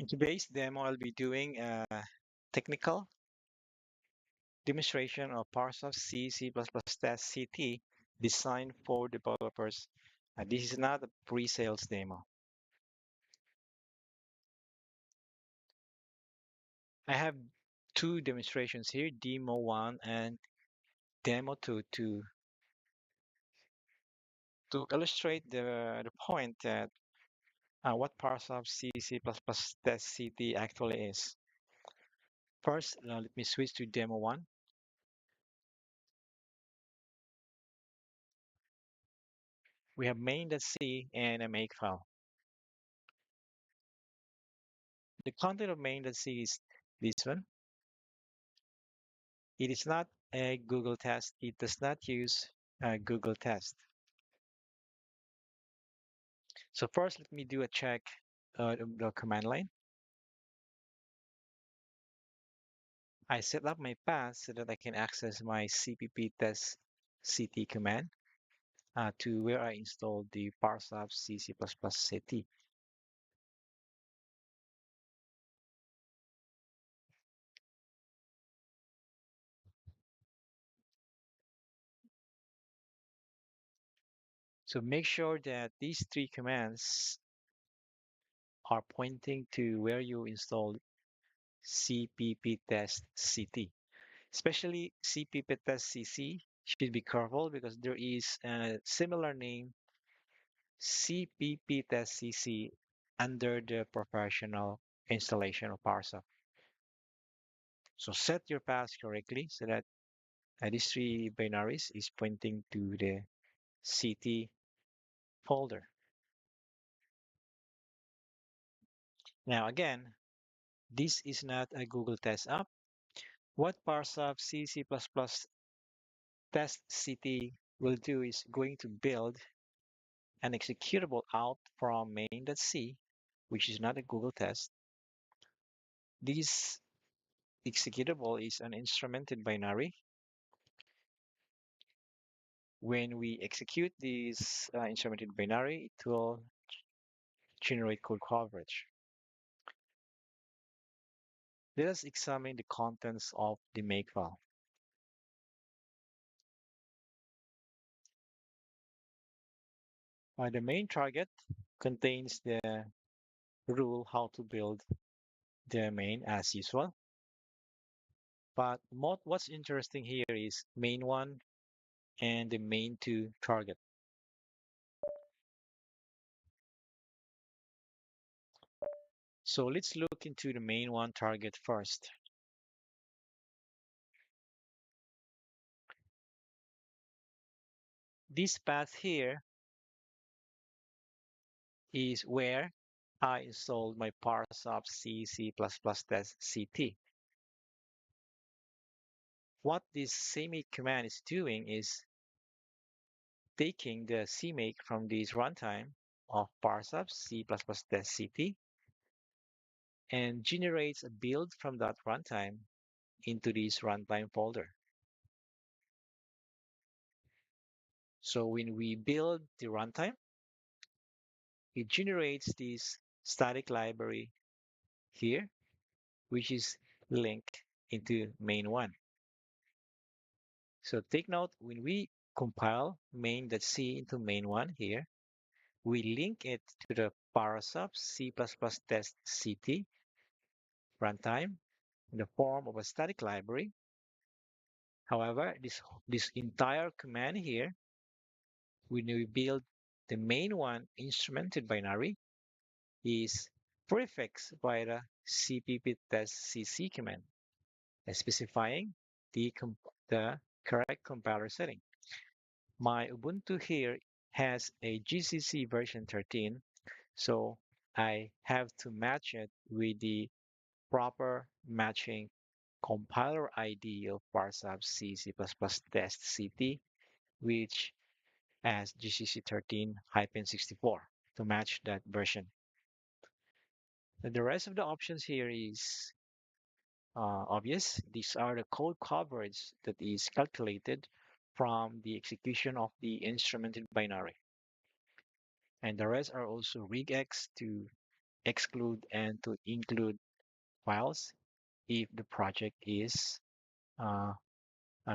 In today's demo, I'll be doing a technical demonstration of parts of C, C++, CT designed for developers. This is not a pre-sales demo. I have two demonstrations here, demo 1 and demo 2, to illustrate the point that what parts of C, C++, CT actually is. First, let me switch to demo 1. We have main.c and a makefile. The content of main.c is this one. It is not a Google test. It does not use a Google test. So first, let me do a check of the command line. I set up my path so that I can access my cpptestct command to where I installed the parsecs C++ CT. So make sure that these three commands are pointing to where you installed cpptestct. Especially cpptestcc should be careful because there is a similar name cpptestcc under the professional installation of parser. So set your path correctly so that these three binaries is pointing to the CT folder. Now again, this is not a Google Test app. What parser C++ test CT will do is going to build an executable out from main.c, which is not a Google test. This executable is an instrumented binary. When we execute this instrumented binary, it will generate code coverage. Let us examine the contents of the makefile. The main target contains the rule how to build the main as usual. But what's interesting here is main1 and the main2 target. So let's look into the main1 target first. This path here is where I installed my parsecs C++ test CT. What this cmake command is doing is taking the cmake from this runtime of parsecs C++ test CT and generates a build from that runtime into this runtime folder. So when we build the runtime, it generates this static library here, which is linked into main1. So take note, when we compile main.c into main1 here, we link it to the parsecs C++ test CT runtime in the form of a static library. However, this entire command here, when we build the main1 instrumented binary, is prefixed by the cpptestcc command, specifying the correct compiler setting. My Ubuntu here has a GCC version 13, so I have to match it with the proper matching compiler ID of parsecs C++ test CT, which has GCC 13-64 to match that version. The rest of the options here is obvious. These are the code coverage that is calculated from the execution of the instrumented binary. And the rest are also regex to exclude and to include files if the project is uh,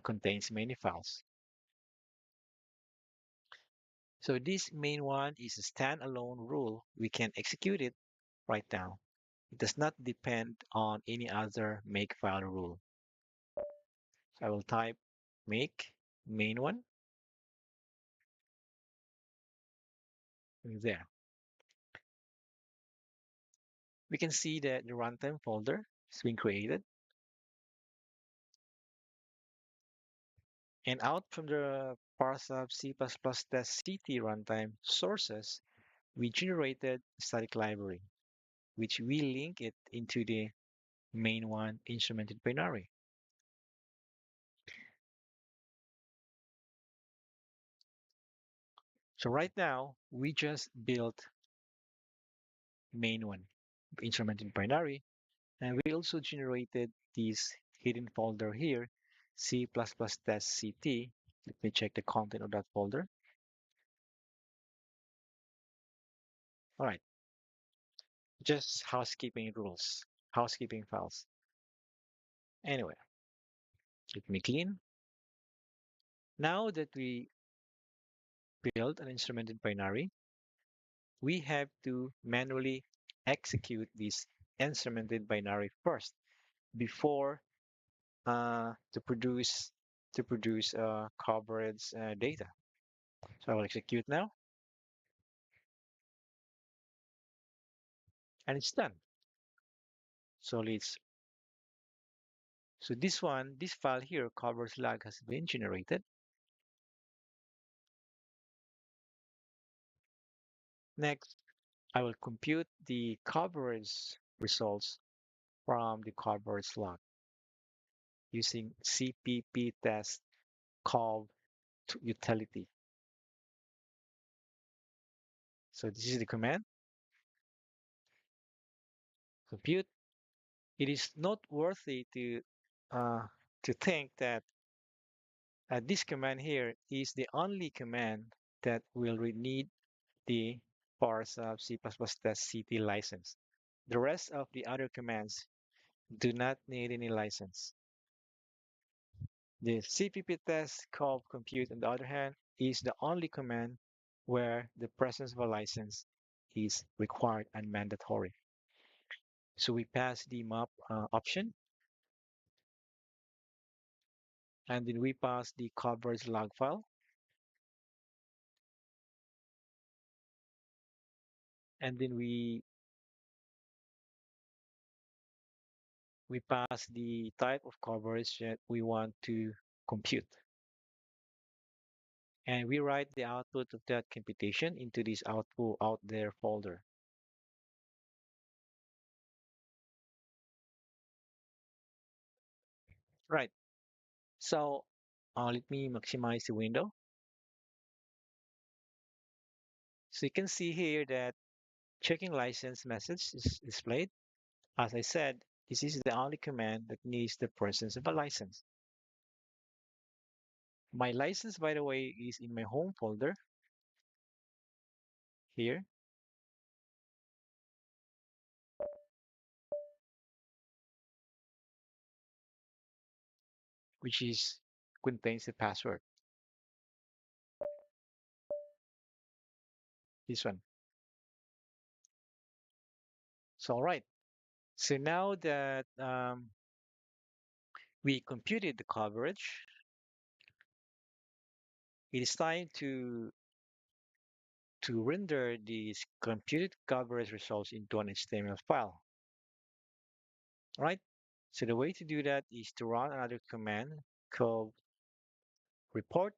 contains many files. So this main one is a standalone rule. We can execute it right now. It does not depend on any other makefile rule. So I will type make main one there. We can see that the runtime folder has been created. And out from the parsub C++-testct runtime sources, we generated a static library, which we link it into the main one instrumented binary. So right now, we just built main one instrumented binary, and we also generated this hidden folder here, C++testct. Let me check the content of that folder. All right, just housekeeping rules, housekeeping files. Anyway, let me clean. Now that we build an instrumented binary, we have to manually execute this instrumented binary first before to produce coverage data. So I will execute now, and it's done. So let's this file here, covers log, has been generated. Next, I will compute the coverage results from the coverage log using cpptestct called utility. So this is the command, compute. It is noteworthy uh, to think that this command here is the only command that will need the parse of C++-testct license. The rest of the other commands do not need any license. The cpp test called compute, on the other hand, is the only command where the presence of a license is required and mandatory. So we pass the map option, and then we pass the coverage log file, and then we pass the type of coverage that we want to compute. And we write the output of that computation into this output out there folder. Right. So let me maximize the window. So you can see here that checking license message is displayed. As I said, this is the only command that needs the presence of a license. My license, by the way, is in my home folder here, which is contains the password. This one. So all right. So now that we computed the coverage, it is time to render these computed coverage results into an HTML file. All right. So the way to do that is to run another command called report.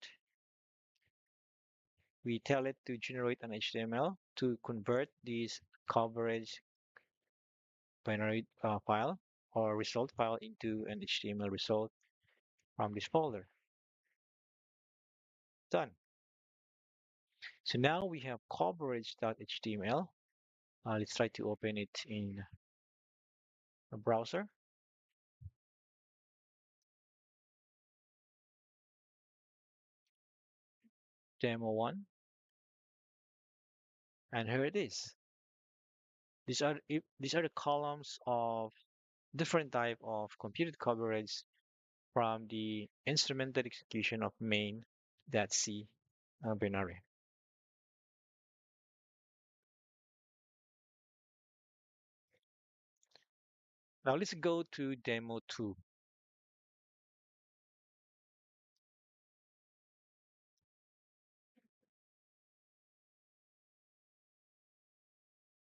We tell it to generate an HTML to convert this coverage binary file or result file into an HTML result from this folder. Done. So now we have coverage.html. Let's try to open it in a browser. Demo 1. And here it is. these are the columns of different type of computed coverage from the instrumented execution of main.c binary. Now let's go to demo 2.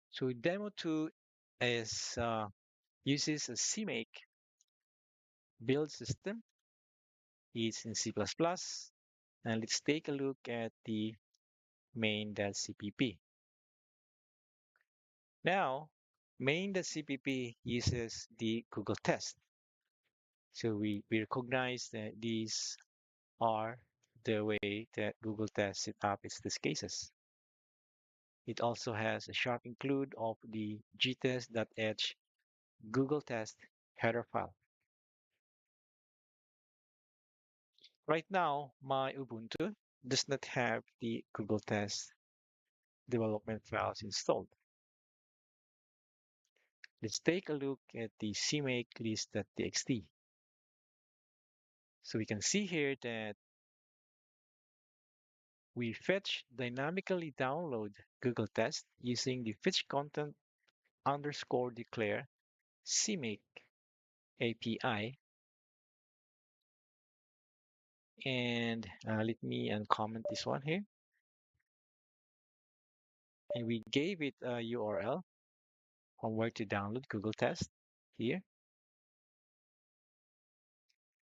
So demo 2 is uses a CMake build system. It's in C++. And let's take a look at the main.cpp. Now, main.cpp uses the Google test. So we recognize that these are the way that Google test set up its test cases. It also has a sharp include of the gtest.h Google test header file. Right now, my Ubuntu does not have the Google test development files installed. Let's take a look at the cmake list.txt. So we can see here that we fetch dynamically download Google test using the fetch content underscore declare cmake API. And let me uncomment this one here. And we gave it a URL on where to download Google test here.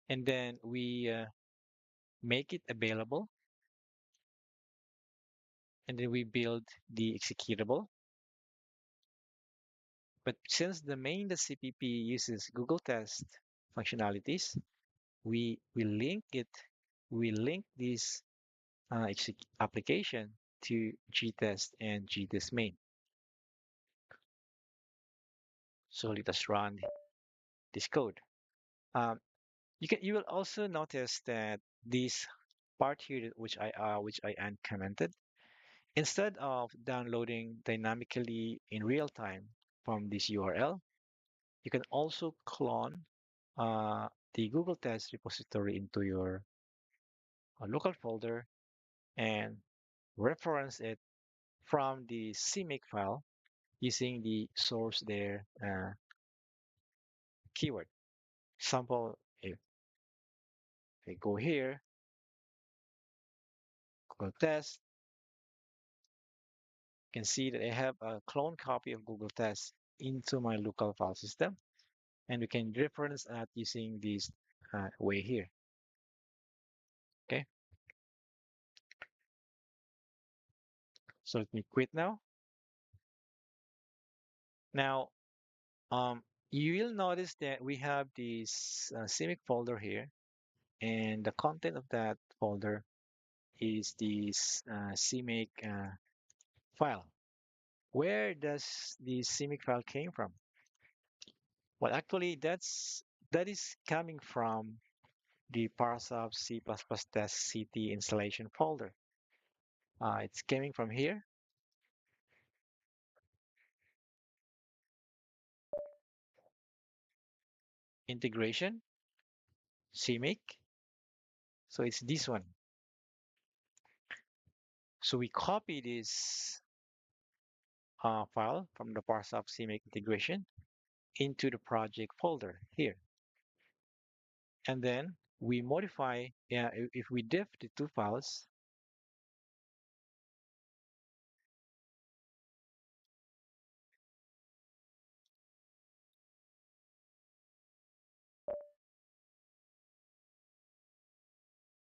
And then we make it available. And then we build the executable. But since the main.cpp uses Google test functionalities, we link it, we link this application to gtest and gtest main. So let us run this code. Um, you will also notice that this part here which I uncommented, instead of downloading dynamically in real time from this URL, you can also clone the Google Test repository into your local folder and reference it from the CMake file using the source there keyword. Example, if I go here, Google Test, you can see that I have a clone copy of Google Test into my local file system, and we can reference that using this way here. Okay, so let me quit now. Now, you will notice that we have this CMake folder here, and the content of that folder is this CMake file. Where does the CMake file came from? Well, actually, that is coming from the Parsoft C++ test installation folder. It's coming from here, integration, CMake. So it's this one. So we copy this file from the Parsoft CMake integration into the project folder here. And then we modify, if we diff the two files,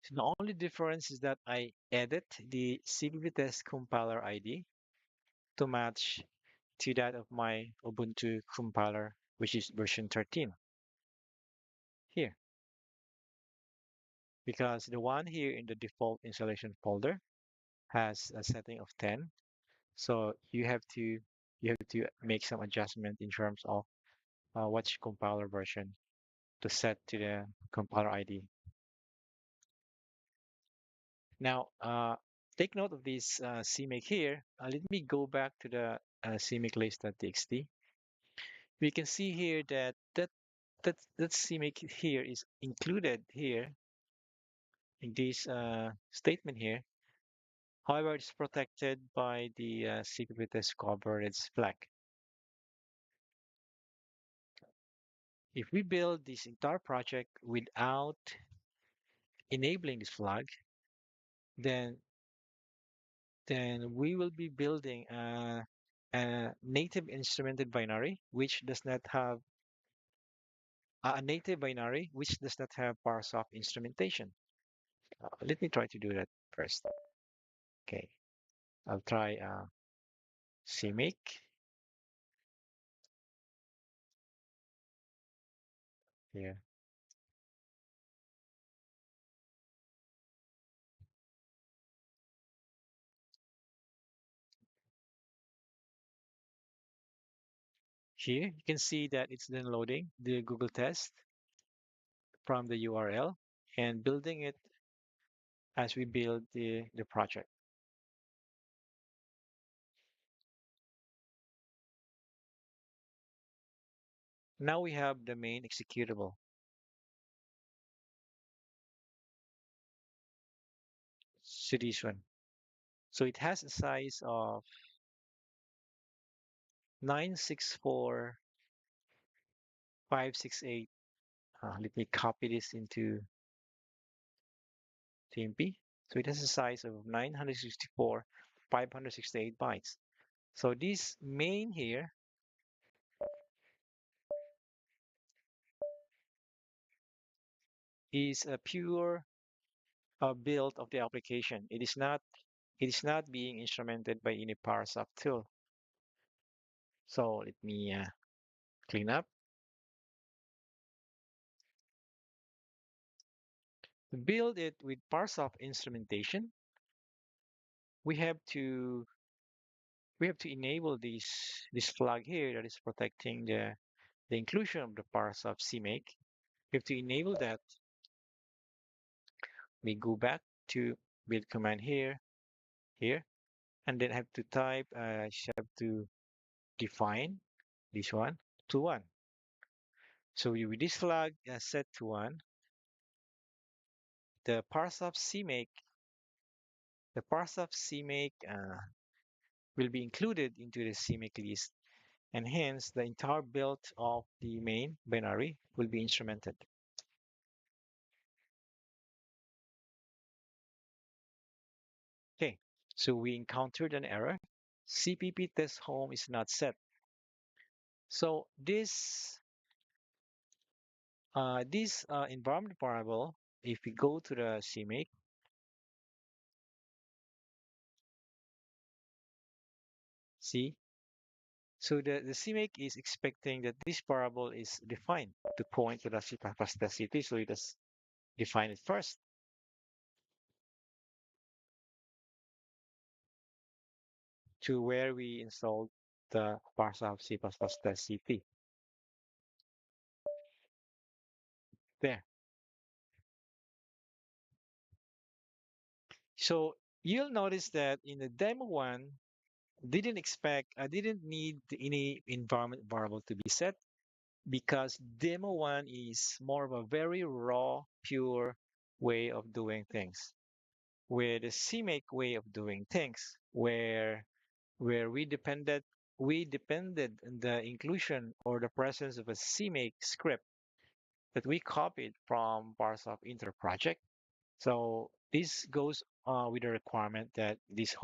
so the only difference is that I edit the cpptest compiler ID to match to that of my Ubuntu compiler, which is version 13 here. Because the one here in the default installation folder has a setting of 10. So you have to make some adjustment in terms of which compiler version to set to the compiler ID. Now, take note of this CMake here. Let me go back to the CMake list.txt, we can see here that that CMake here is included here in this statement here. However, it's protected by the cpptest coverage flag. If we build this entire project without enabling this flag, then we will be building a native instrumented binary which does not have a native binary which does not have parse of instrumentation. Let me try to do that first. Okay, I'll try CMake here. Here you can see that it's then loading the Google test from the URL and building it as we build the project. Now we have the main executable. So this one. So it has a size of 964,568. Let me copy this into TMP. So it has a size of 964, 568 bytes. So this main here is a pure build of the application. It is not being instrumented by any parse of tool. So let me clean up. To build it with parse of instrumentation, we have to enable this flag here that is protecting the inclusion of the parse of CMake. We have to enable that. We go back to build command here, and then have to type, have to define this one to 1. So with this flag set to 1, the parse of CMake, will be included into the CMake list, and hence the entire build of the main binary will be instrumented. Okay, so we encountered an error. CPP test home is not set. So this environment variable, if we go to the CMake, see, so the CMake is expecting that this variable is defined to point to the cpptestct, so it does define it first. To where we installed the parse of cpptestct. There. So you'll notice that in the demo one, I didn't need any environment variable to be set because demo one is more of a very raw, pure way of doing things. Where the CMake way of doing things, where we depended on the inclusion or the presence of a CMake script that we copied from parts of Inter project. So this goes with the requirement that this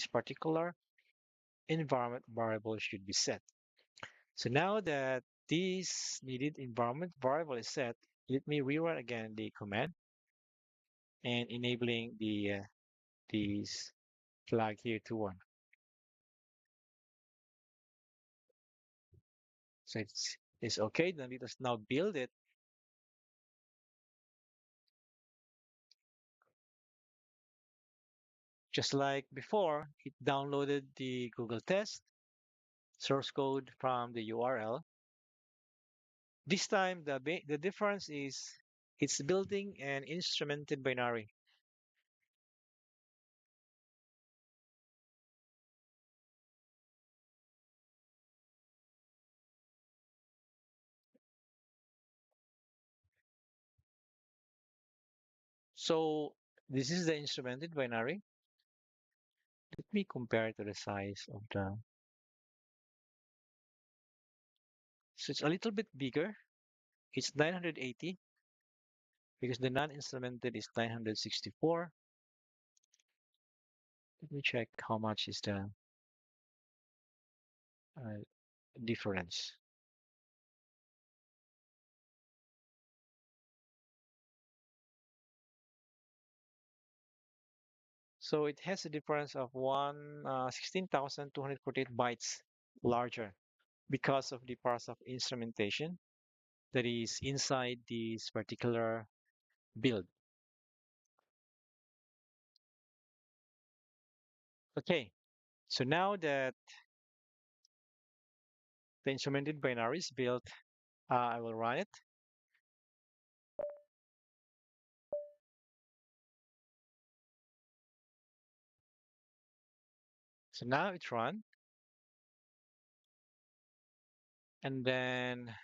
particular environment variable should be set. So now that this needed environment variable is set, let me rerun again the command and enabling this flag here to 1. So it's okay. Then let us now build it. Just like before, it downloaded the Google test source code from the URL. This time, the difference is it's building an instrumented binary. So this is the instrumented binary. Let me compare to the size of the. So it's a little bit bigger. It's 980 because the non-instrumented is 964. Let me check how much is the uh, difference. So it has a difference of 16,248 bytes larger because of the parts of instrumentation that is inside this particular build. Okay, so now that the instrumented binary is built, I will run it. So now it's run, and then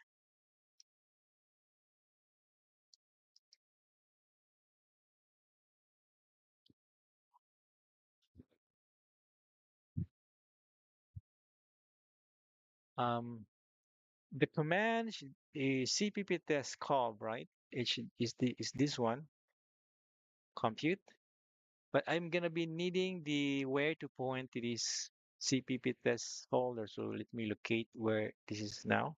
um, the command is cpptestct, right? Is this one compute? But I'm gonna be needing the where to point to this CPP test folder. So let me locate where this is now.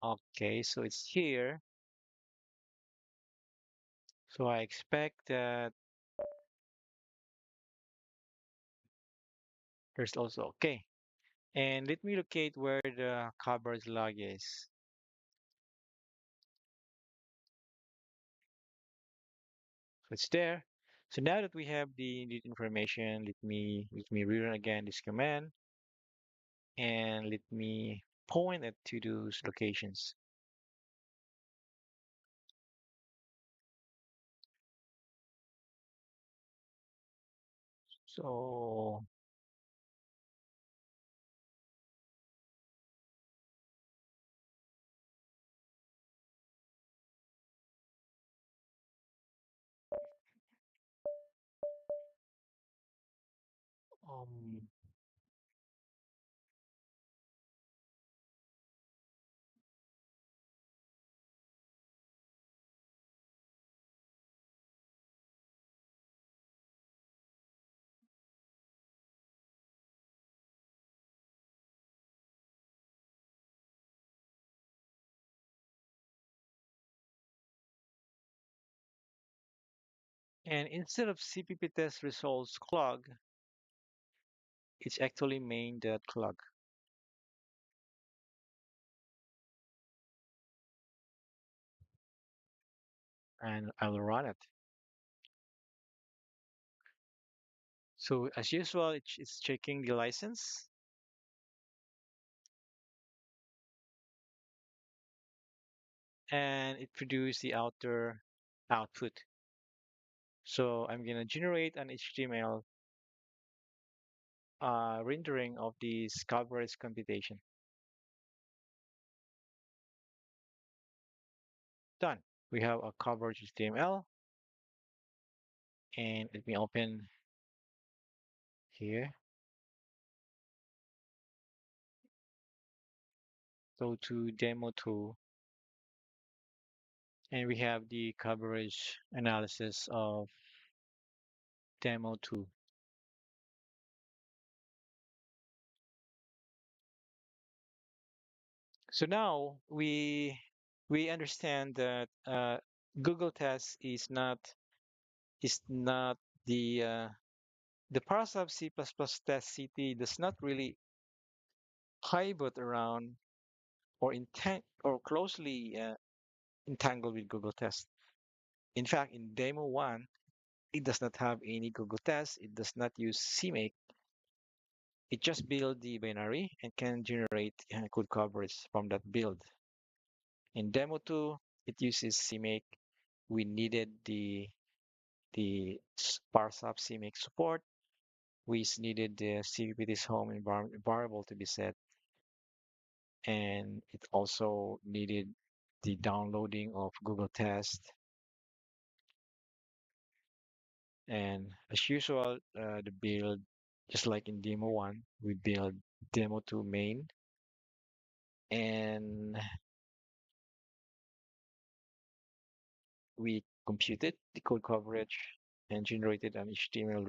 Okay, so it's here. So I expect that there's also okay. And let me locate where the coverage log is. So it's there. So now that we have the needed information, let me rerun again this command and let me point it to those locations. So um, and instead of CPP test results clog, it's actually main.clog. And I will run it. So as usual, it's checking the license and it produces the outer output. So I'm gonna generate an HTML rendering of this coverage computation. Done. We have a coverage HTML, and let me open here. Go to demo 2, and we have the coverage analysis of demo 2. So now we understand that Google Test is not the parse of C++ test CT does not really pivot around or closely entangled with Google Test. In fact, in demo 1, it does not have any Google Test. It does not use CMake. It just builds the binary and can generate code coverage from that build. In demo 2, it uses CMake. We needed the parse of CMake support. We needed the CPT's home environment variable to be set, and it also needed the downloading of Google Test. And as usual, the build, just like in demo one, we build demo 2 main, and we computed the code coverage and generated an HTML